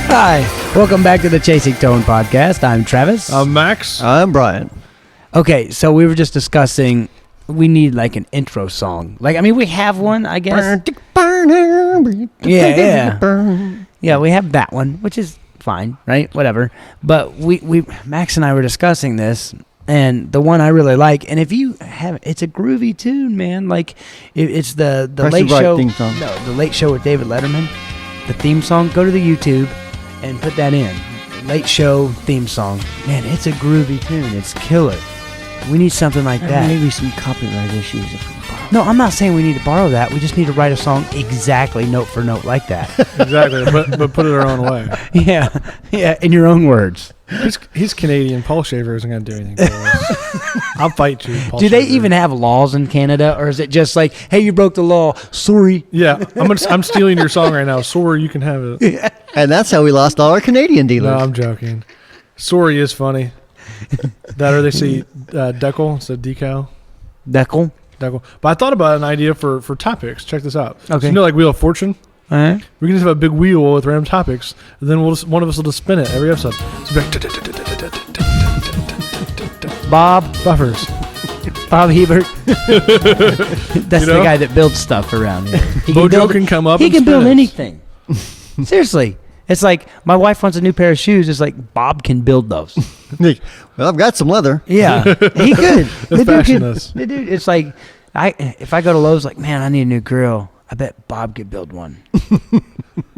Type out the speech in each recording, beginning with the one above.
Hi, welcome back to the Chasing Tone podcast. I'm Travis. I'm Max. I'm Brian. Okay, so we were just discussing we need like an intro song. Like, I mean, we have one, I guess. Yeah, we have that one, which is fine, right? Whatever. But we Max and I were discussing this, and the one I really like, and if you have, it's a groovy tune, man. Like, it's the Late Show theme song. No, the Late Show with David Letterman. The theme song. Go to the YouTube and put that in. Late Show theme song. Man, it's a groovy tune. It's killer. We need something like that. Maybe some copyright issues if we borrow. No, I'm not saying we need to borrow that. We just need to write a song exactly note for note like that. Exactly, but put it our own way. Yeah, in your own words. He's Canadian. Paul Shaver isn't going to do anything for us. I'll fight you, Paul Do they Shaver. even have laws in Canada, or is it just like, hey, you broke the law, sorry? Yeah, I'm stealing your song right now. Sorry, you can have it. And that's how we lost all our Canadian dealers. No, I'm joking. Sorry is funny. That or they say decal instead of decal. Decal? Decal. But I thought about an idea for topics. Check this out. Okay. So you know, like Wheel of Fortune? All right. We can just have a big wheel with random topics, and then one of us will just spin it every episode. So Bob Buffers. Bob Hebert. That's the guy that builds stuff around here. Bojo can come up. He and can spin build it. anything. Seriously. It's like my wife wants a new pair of shoes. It's like Bob can build those. Well, I've got some leather. Yeah, he could. Fashionless. The dude, it's like if I go to Lowe's, like, man, I need a new grill. I bet Bob could build one.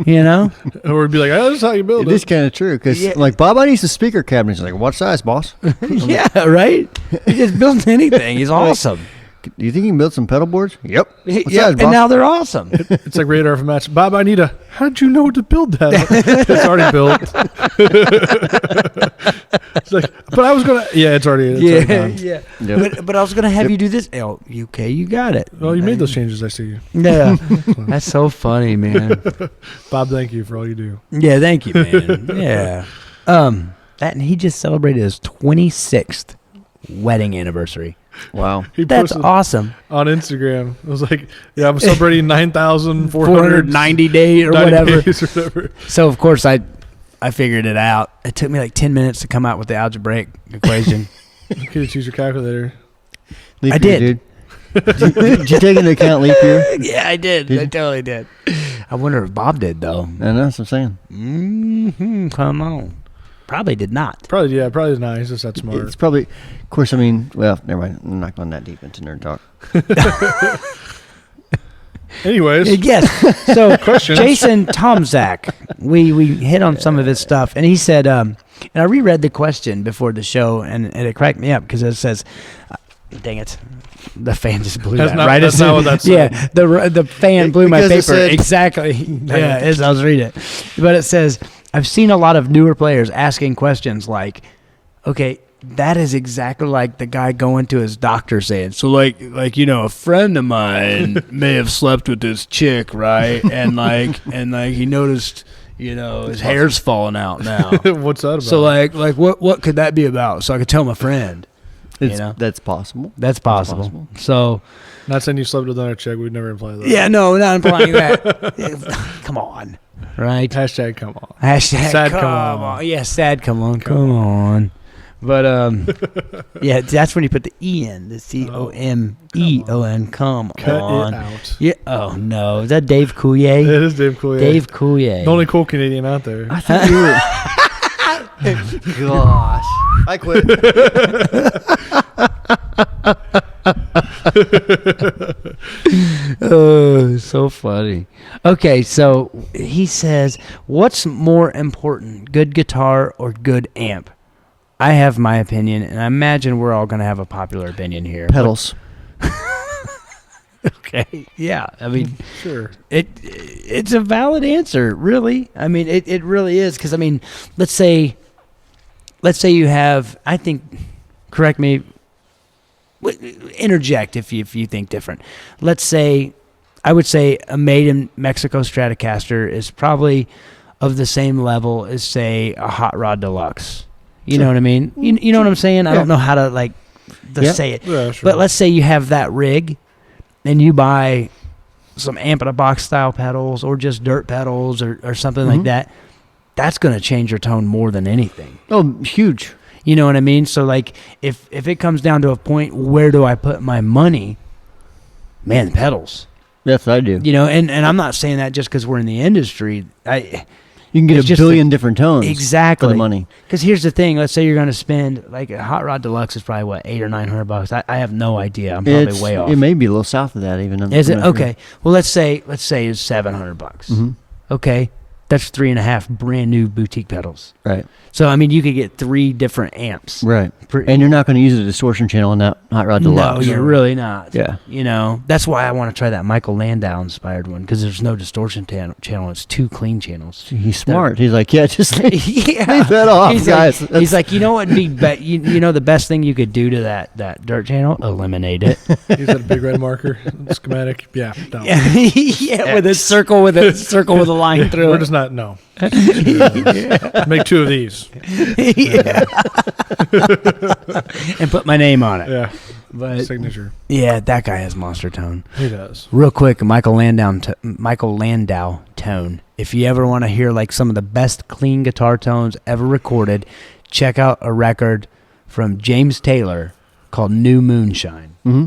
You know? Or it'd be like, oh, this is how you build It is kind of true because, like, Bob, I need some speaker cabinets. He's like, what size, boss? Yeah, right? He just builds anything. He's awesome. Do you think you can build some pedal boards? Yep. What size, And boss? now they're awesome. It's like radar for match. Bob, I need a. How did you know to build that? It's already built. It's like, but I was gonna. Yeah, it's already. It's already done. Yep. But I was gonna have you do this. Oh, okay, you got it. Well, you made those changes. I see. Yeah, that's so funny, man. Bob, thank you for all you do. Yeah, thank you, man. Yeah. And he just celebrated his 26th wedding anniversary. Wow. He That's posted awesome. on Instagram. It was like, yeah, I'm celebrating 490 days or 90 whatever. days or whatever. So of course I figured it out. It took me like 10 minutes to come out with the algebraic equation. You could choose your calculator. Leap I year, did. Dude. Did you take into account leap year? Yeah, I did. I totally did. I wonder if Bob did though. I know, that's what I'm saying. Mm-hmm. Come on. Probably did not. Probably not. He's just that smart. It's probably, of course, I mean, well, never mind. I'm not going that deep into nerd talk. Anyways. Yes. So Questions? Jason Tomzak, we hit on some of his stuff, and he said, and I reread the question before the show, and it cracked me up because it says, dang it, the fan just blew That's that not- right. that's not what that said. Yeah, the fan blew my Because it paper said- exactly. Yeah, as I was reading it, but it says, I've seen a lot of newer players asking questions like, okay, that is exactly like the guy going to his doctor saying, so like a friend of mine may have slept with this chick, right? And he noticed, his hair's falling out now. What's that about? So like what could that be about? So I could tell my friend. That's possible. That's possible. So Not saying you slept with another chick. We'd never imply that. yeah, no, not implying that. Come on. Right? Hashtag come on. Hashtag Sad come come on. on. Yeah, sad come on. Come on. But yeah, that's when you put the E in, the COMEON. Come Cut on. it out. Yeah. Oh no, is that Dave Coulier? It is Dave Coulier. Dave Coulier. The only cool Canadian out there. I thought you were. Gosh. I quit. Oh, so funny. Okay, so he says, what's more important, good guitar or good amp? I have my opinion, and I imagine we're all going to have a popular opinion here. Pedals. Okay, yeah. I mean, Sure. it's a valid answer, really. I mean, it really is, because, I mean, let's say you have, I think, correct me, interject if you think different. Let's say, I would say a made in Mexico Stratocaster is probably of the same level as, say, a Hot Rod Deluxe. You know what I mean? You know what I'm saying? I don't know how to say it. Yeah, sure. But let's say you have that rig and you buy some amp in a box style pedals or just dirt pedals or something like that. that's going to change your tone more than anything. Oh, huge. You know what I mean? So like if it comes down to a point, where do I put my money? Man, pedals. That's what I do. You know, and I'm not saying that just because we're in the industry. You can get a billion different tones. Exactly. For the money. Because here's the thing. Let's say you're going to spend, like, a Hot Rod Deluxe is probably, what, $800 or $900? I have no idea. I'm probably way off. It may be a little south of that even. Is it? Okay. Well, let's say it's $700. Mm-hmm. Okay. That's 3.5 brand new boutique pedals. Right. So, I mean, you could get 3 different amps. Right. And you're not going to use a distortion channel on that Hot Rod Deluxe. No, you're really not. Yeah. You know, that's why I want to try that Michael Landau inspired one, because there's no distortion channel. It's 2 clean channels. He's smart. He's like, just leave yeah. that off, he's guys. Like, he's like, you know what would be you know the best thing you could do to that dirt channel? Eliminate it. He's got a big red marker schematic. Yeah. No. Yeah, with a circle with a line through We're it. just not, no. Make 2 of these. Yeah. And put my name on it. Yeah. But signature. Yeah, that guy has monster tone. He does. Real quick, Michael Landau tone. If you ever want to hear like some of the best clean guitar tones ever recorded, check out a record from James Taylor called New Moonshine. Mm-hmm.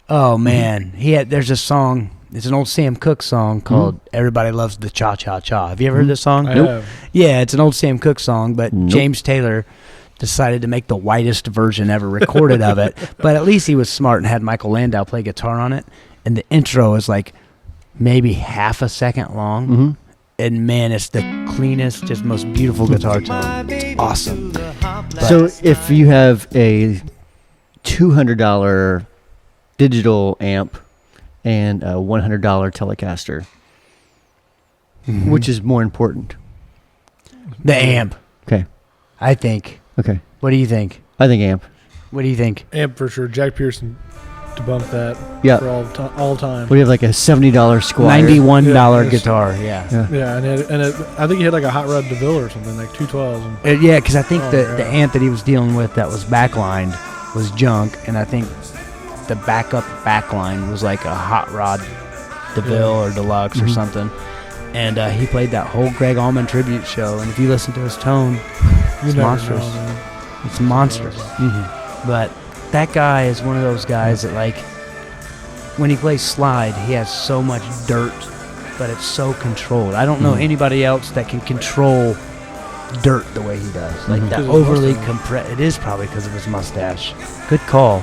Oh man, there's a song. It's an old Sam Cooke song called "Everybody Loves the Cha Cha Cha." Have you ever heard this song? I have. Yeah, it's an old Sam Cooke song, but James Taylor decided to make the whitest version ever recorded of it. But at least he was smart and had Michael Landau play guitar on it. And the intro is like maybe half a second long. Mm-hmm. And man, it's the cleanest, just most beautiful guitar tone. It's awesome. So if you have a $200 digital amp and a $100 Telecaster, which is more important? The amp, Okay. I think. Okay. What do you think? I think amp. What do you think? Amp for sure. Jack Pearson debunked that Yeah. for all time. What do you have, like a $70 Squire? $91 Yeah, guitar, yeah. Yeah, and I think he had like a Hot Rod DeVille or something, like 212s. Yeah, because I think the yeah. amp that he was dealing with that was backlined was junk, and I think the backline was like a Hot Rod DeVille or Deluxe or something. And he played that whole Greg Allman tribute show, and if you listen to his tone, it's monstrous. It's monstrous. Mm-hmm. But that guy is one of those guys that, like, when he plays slide, he has so much dirt, but it's so controlled. I don't know anybody else that can control dirt the way he does. Like that overly compressed. It is probably because of his mustache. Good call.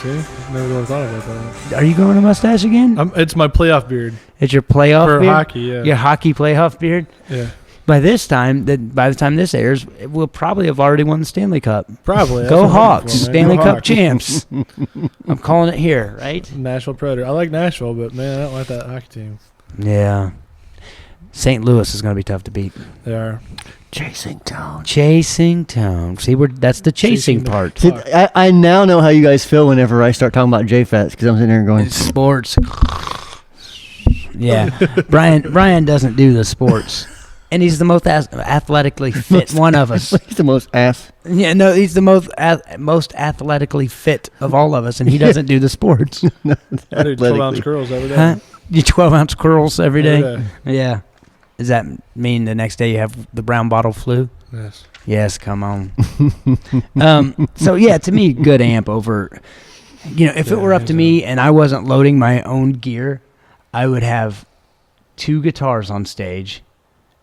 See? Never really thought about that. Are you growing a mustache again? It's my playoff beard. It's your playoff For beard? hockey, yeah. Your hockey playoff beard? Yeah. By the time this airs, we'll probably have already won the Stanley Cup. Probably. Go Hawks, man. Stanley Go Cup Hawks. champs. I'm calling it here, right? Nashville Predator. I like Nashville, but man, I don't like that hockey team. Yeah. St. Louis is going to be tough to beat. They are. Chasing tone. See, that's the chasing Chasing part. See, I now know how you guys feel whenever I start talking about JFATs, because I'm sitting there going, It's sports. Yeah. Brian doesn't do the sports. And he's the most athletically fit one of us. he's the most ass. Yeah, no, he's the most athletically fit of all of us, and he doesn't do the sports. I do 12-ounce curls every day. Huh? You 12-ounce curls every day? Every day. Yeah. Does that mean the next day you have the brown bottle flu? Yes. Yes, come on. So, yeah, to me, good amp over... if it were up to me and I wasn't loading my own gear, I would have 2 guitars on stage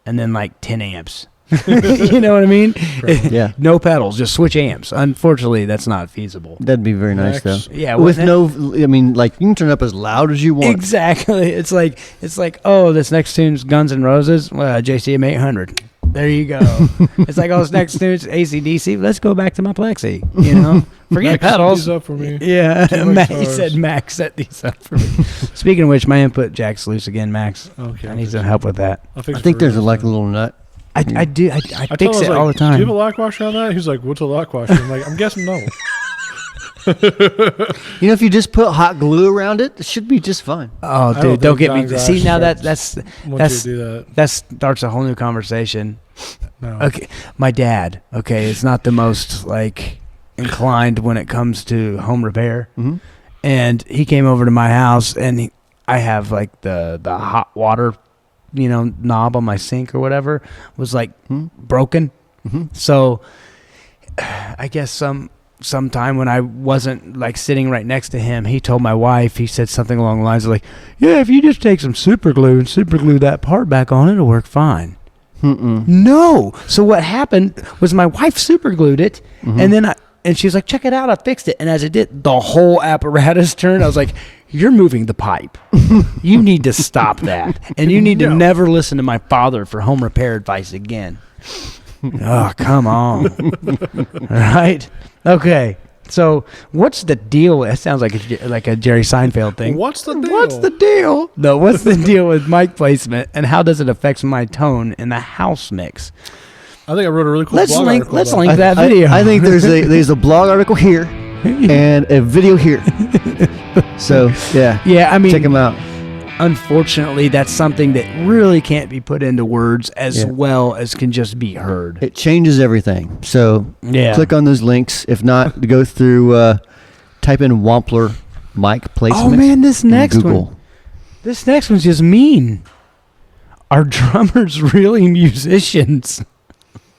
and then like 10 amps. You know what I mean? Yeah. No pedals, just switch amps. Unfortunately, that's not feasible. That'd be very nice, though. Yeah, With wouldn't it? I mean, like, you can turn up as loud as you want. Exactly. It's like, oh, this next tune's Guns N' Roses, JCM 800. There you go. It's like, oh, this next tune's AC/DC. Let's go back to my Plexi. Forget Max pedals. set these up for me. Yeah, Max he said Max set these up for me. Speaking of which, my input jack's loose again, Max. Okay. I need some help with that. I think there's a little nut. I do. I told fix him, it like, all the time. Do you have a lock washer on that? He's like, what's a lock washer? I'm like, I'm guessing no. If you just put hot glue around it, it should be just fine. Oh, I dude, don't don't think get me. John See, Gosh now starts- that's Once you do that. that starts a whole new conversation. No. Okay, my dad. Okay, is not the most inclined when it comes to home repair, and he came over to my house, and I have like the hot water knob on my sink or whatever was like broken. Mm-hmm. So I guess sometime when I wasn't like sitting right next to him, he told my wife, he said something along the lines of like, yeah, if you just take some super glue and super glue that part back on, it'll work fine. No. So what happened was my wife super glued it, and then and she was like, check it out, I fixed it. And as it did, the whole apparatus turned. I was like, you're moving the pipe. You need to stop that. And you need to never listen to my father for home repair advice again. Oh, come on. All right? Okay. So what's the deal? That sounds like a Jerry Seinfeld thing. What's the deal? What's the deal? No, what's the deal with mic placement, and how does it affect my tone in the house mix? I think I wrote a really cool Let's blog link article that video. I think there's a blog article here and a video here. So yeah, I mean, check them out. Unfortunately, that's something that really can't be put into words as well as can just be heard. It changes everything. So click on those links. If not, go through, type in Wampler mic placement. Oh man, this next one's just mean. Are drummers really musicians?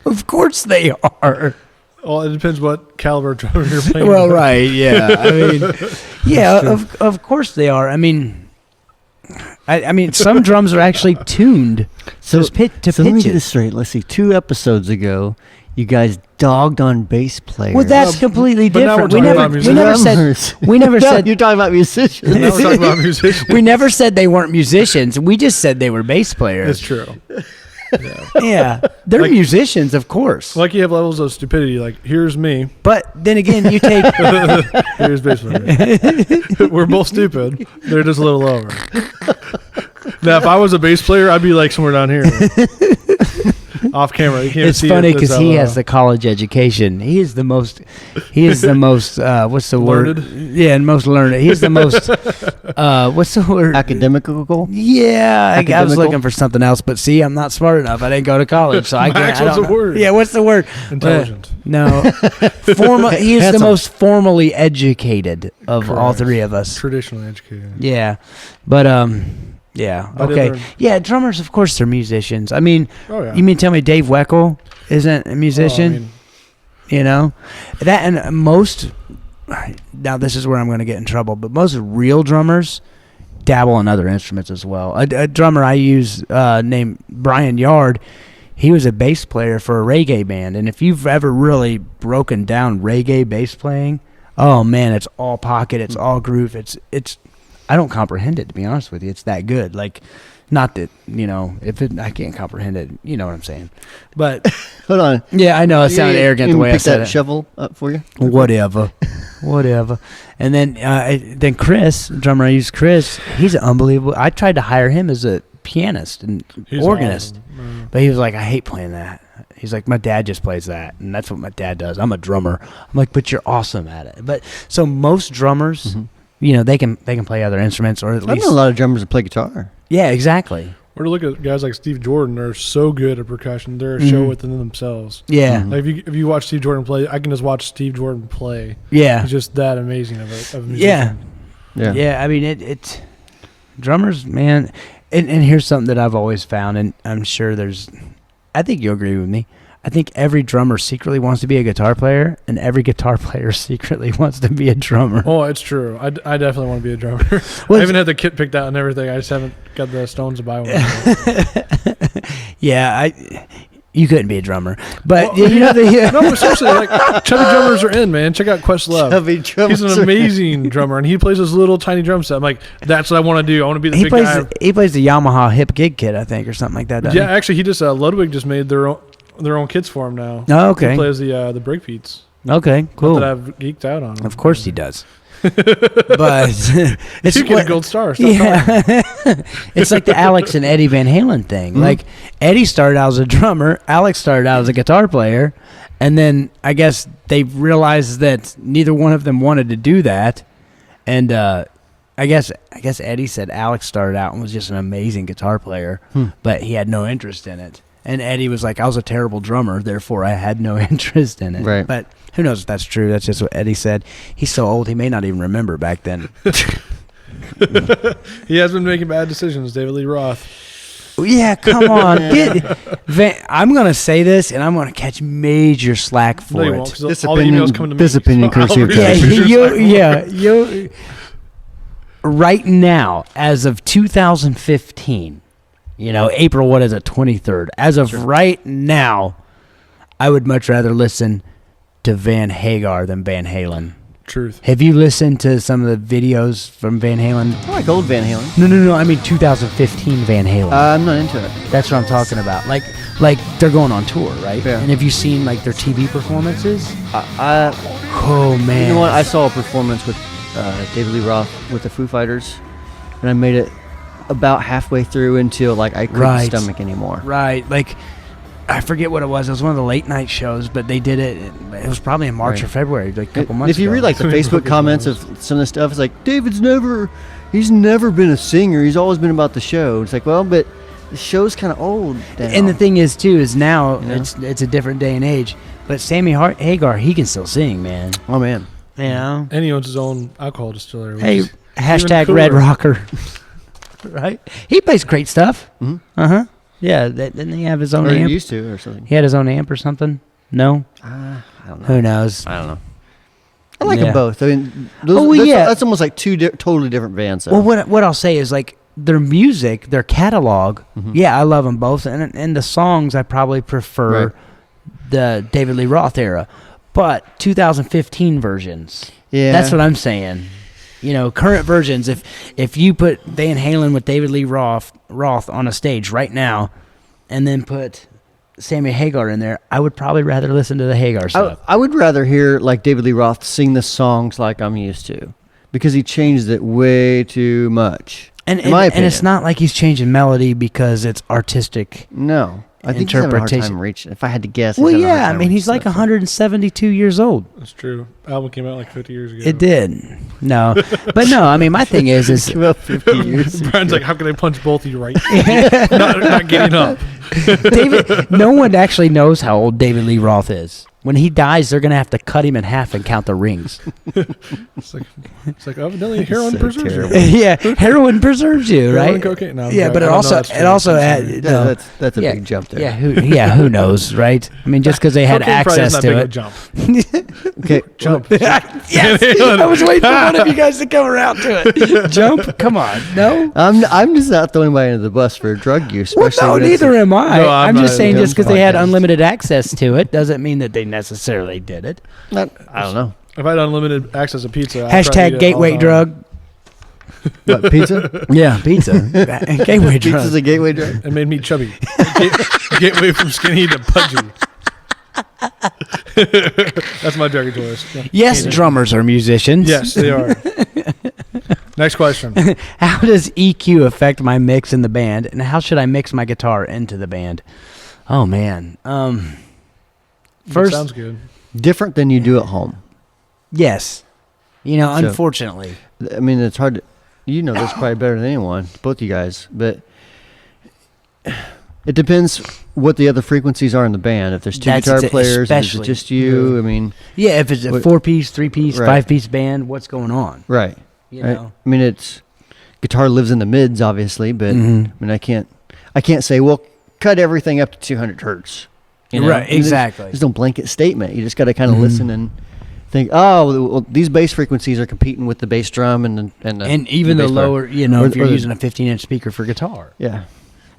Of course they are. Well, it depends what caliber drummer you're playing. Well, right, yeah. I mean, of course they are. I mean, some drums are actually tuned to pitches. Let me get this straight. Let's see. 2 episodes ago, you guys dogged on bass players. Well, that's completely different. We never said. You're talking about musicians. Now we're talking about musicians. We never said they weren't musicians. We just said they were bass players. It's true. Yeah, they're musicians, of course. Like you have levels of stupidity. Like, here's me. But then again, you take. Here's bass player. We're both stupid. They're just a little lower. Now, if I was a bass player, I'd be like somewhere down here. Off camera. You can't it's see funny it. because he has the college education. He is the most what's the learned? word? Yeah, and most learned. He's the most what's the word? Academical? Yeah, I was looking for something else, but see, I'm not smart enough. I didn't go to college, so I can't. What's the word? Yeah, what's the word? Intelligent. No. He is the most formally educated of all three of us. Traditionally educated. Yeah. But yeah. Okay. Yeah, drummers, of course, they're musicians. I mean, you mean tell me Dave Weckl isn't a musician? That and most. Now this is where I'm going to get in trouble, but most real drummers dabble in other instruments as well. A drummer I use named Brian Yard, he was a bass player for a reggae band, and if you've ever really broken down reggae bass playing, oh man, it's all pocket, it's all groove, it's. I don't comprehend it, to be honest with you. It's that good. Like, not that, I can't comprehend it. You know what I'm saying. But. Hold on. Yeah, I know. It sounded arrogant the way I said that it. shovel up for you? Whatever. And then Chris, the drummer I use, Chris, he's unbelievable. I tried to hire him as a pianist and organist. Awesome. But he was like, I hate playing that. He's like, my dad just plays that, and that's what my dad does. I'm a drummer. I'm like, but you're awesome at it. But so most drummers... Mm-hmm. They can play other instruments, or at least. I know a lot of drummers that play guitar. Yeah, exactly. Or to look at guys like Steve Jordan, they're so good at percussion. They're a show within themselves. Yeah. Like if you watch Steve Jordan play, I can just watch Steve Jordan play. Yeah. He's just that amazing of a musician. Yeah. I mean, it's drummers, man. And here's something that I've always found, and I'm sure I think you'll agree with me. I think every drummer secretly wants to be a guitar player, and every guitar player secretly wants to be a drummer. Oh, it's true. I definitely want to be a drummer. I even had the kit picked out and everything. I just haven't got the stones to buy one. Yeah, you couldn't be a drummer. But, no, but seriously, like, chubby drummers are in, man. Check out Questlove. Chubby drummers. He's an amazing drummer, and he plays this little tiny drum set. I'm like, that's what I want to do. I want to be the big guy. He plays the Yamaha hip gig kit, I think, or something like that. Yeah, actually, he just, Ludwig just made their own kits for him now. Oh, okay. He plays the breakbeats. Okay, cool. Not that I've geeked out on him. Of course he does. But it's you get a gold star. It's like the Alex and Eddie Van Halen thing. Mm-hmm. Like Eddie started out as a drummer, Alex started out as a guitar player, and then I guess they realized that neither one of them wanted to do that. And I guess Eddie said Alex started out and was just an amazing guitar player, but he had no interest in it. And Eddie was like, I was a terrible drummer, therefore I had no interest in it. Right. But who knows if that's true. That's just what Eddie said. He's so old, he may not even remember back then. He has been making bad decisions, David Lee Roth. Yeah, come on. I'm going to say this, and I'm going to catch major slack for you it. won't, 'cause all the emails come to me. This opinion courtesy of You right now, as of 2015, April, what is it, 23rd? As of right now, I would much rather listen to Van Hagar than Van Halen. Truth. Have you listened to some of the videos from Van Halen? I like old Van Halen. No. I mean 2015 Van Halen. I'm not into it. That's what I'm talking about. Like they're going on tour, right? Yeah. And have you seen like their TV performances? Oh man! You know what? I saw a performance with David Lee Roth with the Foo Fighters, and I made it about halfway through until like I couldn't stomach anymore. Right. Like I forget what it was. It was one of the late night shows, but they did it. It was probably in March or February, like a couple months ago. If you read like the Facebook comments of some of the stuff, it's like he's never been a singer. He's always been about the show. It's like, well, but the show's kind of old now. And the thing is, too, is now it's a different day and age. But Sammy Hagar, he can still sing, man. Oh man, And he owns his own alcohol distillery. Hey, hashtag Red Rocker, right? He plays great stuff. Mm-hmm. Yeah, didn't he have his own or amp? He used to, or something. He had his own amp or something? No? I don't know. Who knows? I don't know. I like them both. I mean, that's almost like two totally different bands. Though. Well, what I'll say is like their music, their catalog. Mm-hmm. Yeah, I love them both, and the songs I probably prefer the David Lee Roth era, but 2015 versions. Yeah, that's what I'm saying. Current versions. If you put Van Halen with David Lee Roth on a stage right now, and then put Sammy Hagar in there, I would probably rather listen to the Hagar stuff. I would rather hear like David Lee Roth sing the songs like I'm used to, because he changed it way too much. And it's not like he's changing melody because it's artistic. No. I think he's having a hard time reaching. If I had to guess, he's like 172 years old. That's true. Album came out like 50 years ago. It did. No, but no. I mean, my thing is came out 50 years. Brian's like, how can I punch both of you right? not getting up. David. No one actually knows how old David Lee Roth is. When he dies, they're gonna have to cut him in half and count the rings. It's like evidently heroin preserves you. Yeah, heroin preserves you, right? Heroin, cocaine. No, yeah, but it also had. That's a big jump there. Yeah, who knows, right? I mean, just because they had access to it. Jump. Okay, jump. Yes, I was waiting for one of you guys to come around to it. Jump, come on, no. I'm just not throwing anybody into the bus for drug use. Well, no, neither am I. No, I'm just saying, just because they had unlimited access to it doesn't mean that they necessarily did it. I don't know. If I had unlimited access to pizza, hashtag gateway drug. What, pizza? Yeah, pizza. Gateway drug. Pizza's a gateway drug. It made me chubby. Gateway from skinny to pudgy. That's my drug of choice. Yes, drummers are musicians. Yes, they are. Next question. How does EQ affect my mix in the band, and how should I mix my guitar into the band? Oh man. First, sounds good. Different than you do at home. Yes. Unfortunately. I mean, it's hard to... this probably better than anyone, both you guys. But it depends what the other frequencies are in the band. If there's two guitar players, if it's just you, I mean... Yeah, if it's a 4-piece, 3-piece, 5-piece band, what's going on? Right. You know? I mean, it's... Guitar lives in the mids, obviously, but I mean, I can't say, well, cut everything up to 200 hertz. Right, exactly. There's no blanket statement. You just got to kind of listen and think, well, these bass frequencies are competing with the bass drum and even the lower, if you're using a 15-inch speaker for guitar. Yeah.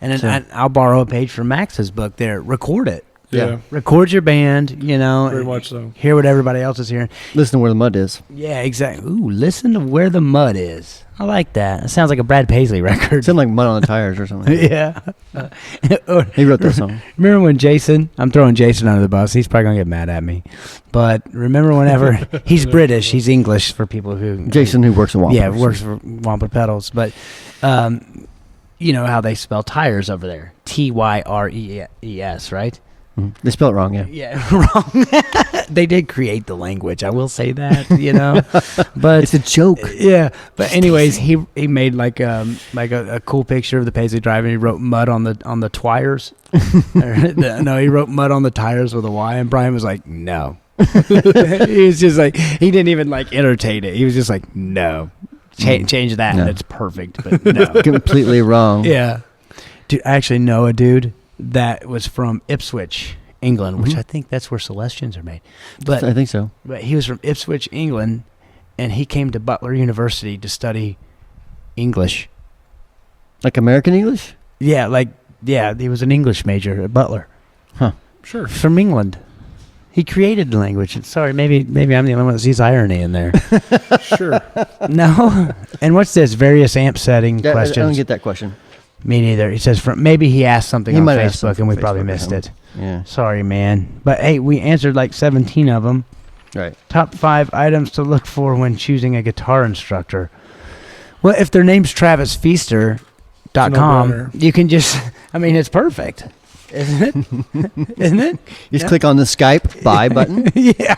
And then I'll borrow a page from Max's book there. Record it. Yeah. Record your band, Very much so. Hear what everybody else is hearing. Listen to where the mud is. Yeah, exactly. Ooh, listen to where the mud is. I like that. It sounds like a Brad Paisley record. Sounds like Mud on the Tires or something. Yeah. He wrote that song. Remember when I'm throwing Jason under the bus. He's probably going to get mad at me. But remember whenever, he's British, he's English for people who... Jason who works at Wampler. Yeah, works for Wampler Pedals. But you know how they spell tires over there. Tyres, right? They spell it wrong, yeah. Yeah, wrong. They did create the language. I will say that, but it's a joke. Yeah, but anyways, he made like a cool picture of the Paisley Drive, and he wrote mud on the twires. No, he wrote mud on the tires with a Y, and Brian was like, no. He was just like, he didn't even like entertain it. He was just like, no, change that. No. It's perfect, but no, completely wrong. Yeah. Dude, I actually know a dude that was from Ipswich, England, which I think that's where Celestians are made. But I think so. But he was from Ipswich, England, and he came to Butler University to study English. Like American English? Yeah, he was an English major at Butler. Huh. Sure. From England. He created the language. Sorry, maybe I'm the only one that sees irony in there. Sure. No. And what's this? Various amp setting questions. I don't get that question. Me neither. He says maybe he asked something on might have asked Facebook and we Facebook probably or missed something. it. Yeah. Sorry, man. But hey, we answered like 17 of them. Right. Top 5 items to look for when choosing a guitar instructor. Well, if their name's TravisFeaster.com, no-brainer. you can just, it's perfect. Isn't it? Isn't it? You just click on the Skype buy button. Yeah.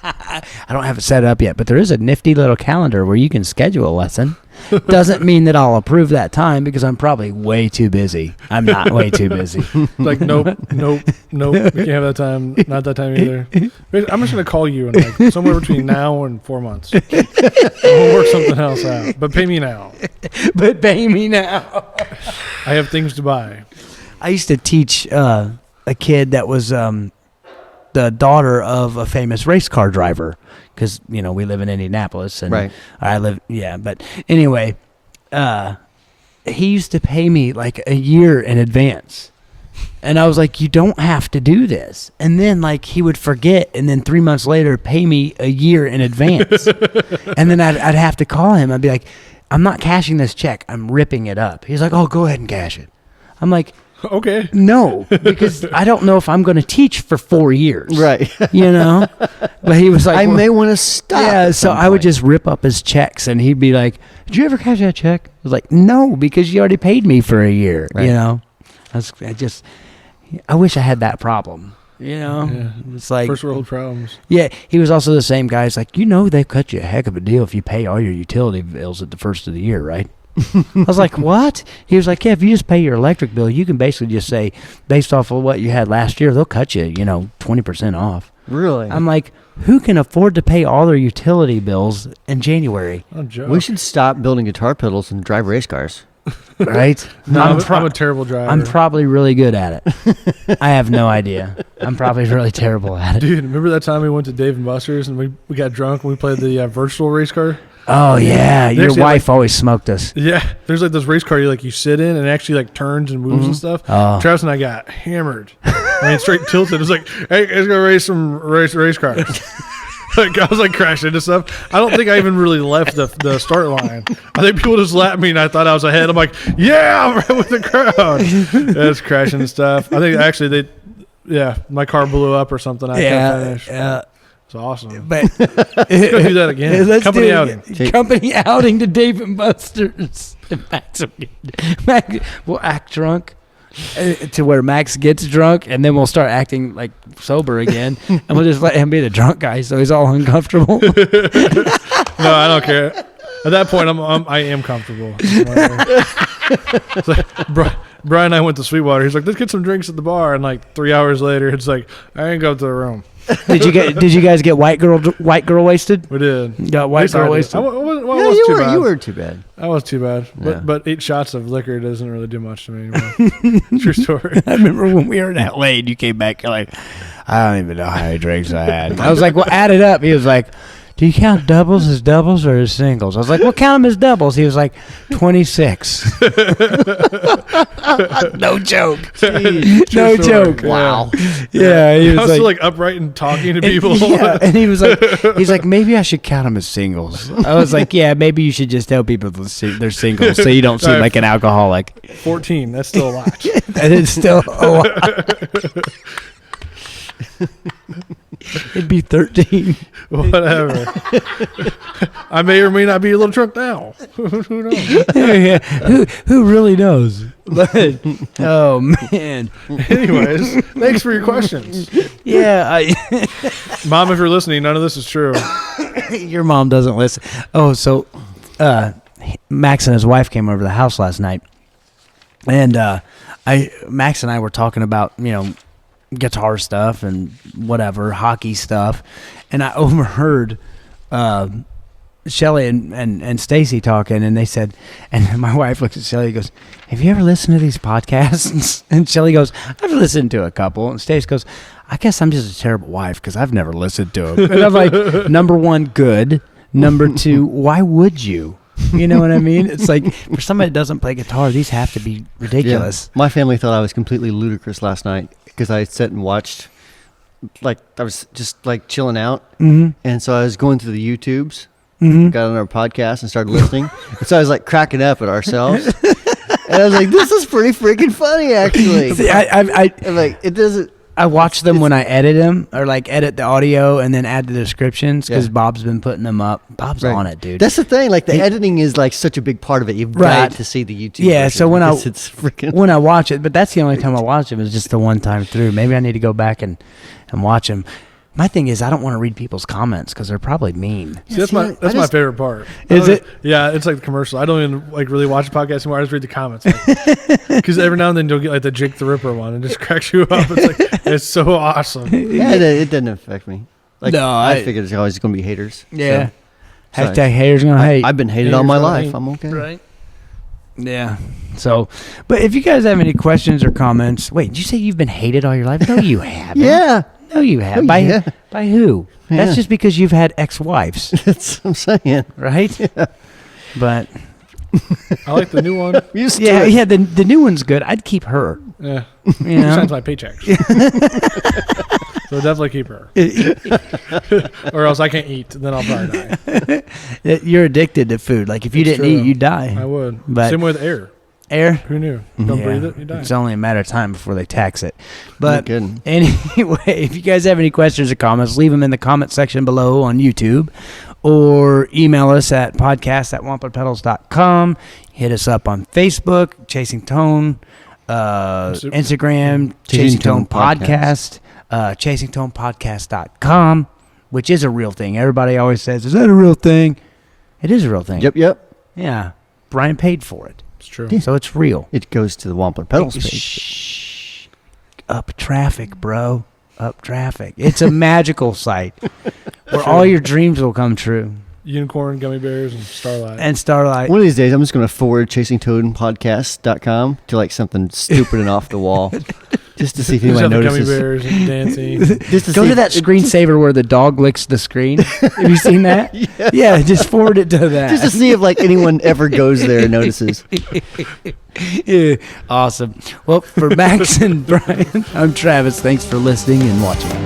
I don't have it set up yet, but there is a nifty little calendar where you can schedule a lesson. Doesn't mean that I'll approve that time because I'm probably way too busy. I'm not way too busy. Like, nope. We can't have that time. Not that time either. I'm just going to call you in like somewhere between now and 4 months. We'll work something else out. But pay me now. I have things to buy. I used to teach a kid that was the daughter of a famous race car driver because, we live in Indianapolis. And right. But anyway, he used to pay me like a year in advance. And I was like, you don't have to do this. And then like he would forget and then 3 months later pay me a year in advance. And then I'd have to call him. I'd be like, I'm not cashing this check. I'm ripping it up. He's like, oh, go ahead and cash it. I'm like, okay. no, because I don't know if I'm going to teach for 4 years. Right. But he was like, I may want to stop. Yeah, so I would just rip up his checks and he'd be like, did you ever cash that check? I was like, no, because you already paid me for a year. Right. I wish I had that problem. Yeah. It's like first world problems. Yeah, he was also the same guy. He's like, they've cut you a heck of a deal if you pay all your utility bills at the first of the year, right? I was like, what? He was like, yeah, if you just pay your electric bill, you can basically just say, based off of what you had last year, they'll cut you, 20% off. Really? I'm like, who can afford to pay all their utility bills in January? Oh, joke. We should stop building guitar pedals and drive race cars. Right? No, I'm a terrible driver. I'm probably really good at it. I have no idea. I'm probably really terrible at it. Dude, remember that time we went to Dave & Buster's and we got drunk and we played the virtual race car? Oh, yeah. Your actually wife always smoked us. Yeah. There's like this race car you sit in and it actually like turns and moves and stuff. Oh. Travis and I got hammered. Straight tilted. It was like, hey, let's go race some race cars. I was like crashing into stuff. I don't think I even really left the start line. I think people just lapped me and I thought I was ahead. I'm like, yeah, I'm right with the crowd. It's crashing and stuff. I think actually my car blew up or something. I couldn't finish. Yeah. It's awesome. But let's go do that again. Company outing. Company outing to Dave & Buster's. Max will act drunk to where Max gets drunk, and then we'll start acting like sober again, and we'll just let him be the drunk guy, so he's all uncomfortable. No, I don't care. At that point, I am comfortable. It's like, Brian and I went to Sweetwater. He's like, let's get some drinks at the bar, and like 3 hours later, it's like, I ain't go to the room. Did you guys get white girl wasted? We did. Got white girl wasted. You weren't too bad. I was too bad. Yeah. But 8 shots of liquor doesn't really do much to me anymore. True story. I remember when we were in LA and you came back, you're like, I don't even know how many drinks I had. I was like, well, add it up. He was like, do you count doubles as doubles or as singles? I was like, well, count them as doubles. He was like, 26. No joke. Jeez. No joke. Wow. Yeah. He I was was still like upright and talking to people. Yeah, and he's like, maybe I should count them as singles. I was like, yeah, maybe you should just tell people they're singles so you don't seem like an alcoholic. 14. That's still a lot. That is still a lot. It'd be 13. Whatever. I may or may not be a little drunk now. Who knows? Yeah. Who really knows? Oh man. Anyways, thanks for your questions. Yeah. Mom, if you're listening, none of this is true. Your mom doesn't listen. Oh, so Max and his wife came over to the house last night, and Max and I were talking about guitar stuff and whatever, hockey stuff, and I overheard Shelly and Stacy talking, and they said, and my wife looks at Shelly and goes, "Have you ever listened to these podcasts?" And Shelly goes, "I've listened to a couple." And Stacy goes, "I guess I'm just a terrible wife because I've never listened to them." And I'm like, number one, good. Number two, why would you? You know what I mean? It's like, for somebody that doesn't play guitar, these have to be ridiculous. Yeah. My family thought I was completely ludicrous last night because I sat and watched, like, I was just like chilling out. Mm-hmm. And so I was going through the YouTubes, Mm-hmm. got on our podcast and started listening. And so I was like cracking up at ourselves. And I was like, this is pretty freaking funny, actually. See, I'm like, it doesn't. I watch them when I edit them, or like edit the audio and then add the descriptions, because Bob's been putting them up. Bob's on it, dude. That's the thing. Like, the editing is like such a big part of it. You've got to see the YouTube. Yeah, version so when it's freaking when I watch it, but that's the only time I watch it, was just the one time through. Maybe I need to go back and watch them. My thing is, I don't want to read people's comments because they're probably mean. See, that's my favorite part. Is it? Yeah, it's like the commercial. I don't even like really watch the podcast anymore. I just read the comments. Because every now and then you'll get like the Jake the Ripper one and it just cracks you up. It's like, it's so awesome. Yeah, it doesn't affect me. Like, No, I figured there's always going to be haters. Yeah. So, Hashtag haters gonna hate. I've been hated all my life. I'm okay. Right. Yeah. So, but if you guys have any questions or comments, wait, did you say you've been hated all your life? No, you haven't. Yeah. No, you have. Oh, By yeah. by who? Yeah. That's just because you've had ex-wives, That's what I'm saying. right? Yeah. But I like the new one. yeah, the new one's good. I'd keep her. Yeah. You She know? signs my paychecks. So definitely keep her. Or else I can't eat. Then I'll probably die. You're addicted to food. Like, if you It's didn't true. eat, you'd die. I would. But- Same with air. Air. Who knew? Don't breathe it, you die. It's only a matter of time before they tax it. But No kidding. anyway, if you guys have any questions or comments, leave them in the comment section below on YouTube, or email us at podcast@wamplerpedals.com. Hit us up on Facebook, Chasing Tone, Instagram, Chasing Tone Podcast, chasingtonepodcast.com, which is a real thing. Everybody always says, "Is that a real thing?" It is a real thing. Yep. Yeah. Brian paid for it. It's true. So it's real. It goes to the Wampler Pedals page. Shh. Up traffic, bro. Up traffic. It's a magical site where all your dreams will come true. Unicorn, gummy bears, and starlight. And Starlight. One of these days, I'm just going to forward chasingtoadpodcast.com to like something stupid and off the wall, just to see if Just anybody have the gummy notices. bears and dancing. Just to Go see to that screensaver where the dog licks the screen. Have you seen that? Yeah, just forward it to that. just to see if like anyone ever goes there and notices. Yeah, awesome. Well, for Max and Brian, I'm Travis. Thanks for listening and watching.